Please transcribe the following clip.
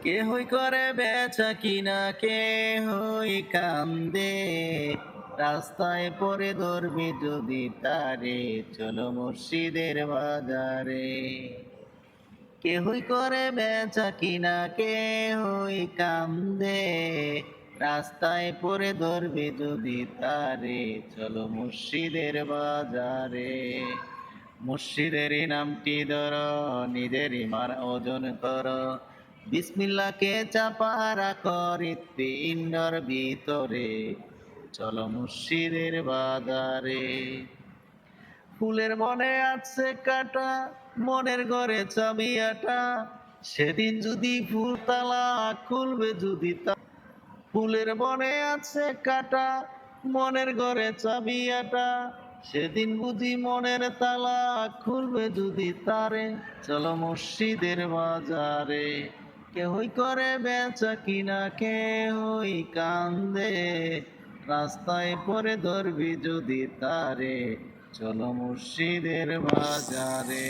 কে হই করে বেচা কিনা, কে হই কান্দে, রাস্তায় পড়ে ধরবি যদি তারে, চলো মুর্শিদের বাজারে। কে হই করে বেচা কিনা, কে হই কান্দে, রাস্তায় পড়ে ধরবি যদি তারে, চলো মুর্শিদের বাজারে। মুর্শিদের নামটি ধর, নিজেরই মার ওজন কর, বিসমিল্লাহকে চাপা রাখো হৃৎপিণ্ডর ভিতরে, চলো মুর্শিদের বাজারে। ফুলের মনে আছে কাটা, মনের ঘরে চাবি আটা, সেদিন যদি ফুল তালা খুলবে যদি ফুলের মনে আছে কাটা, মনের ঘরে চাবি আটা, সেদিন বুঝি মনের তালা খুলবে যদি তারে, চলো মুর্শিদের বাজারে। কেহই করে বেচা কিনা, কেহই কান্দে, রাস্তায় পরে ধরবি যদি তারে, চলো মুর্শিদের বাজারে।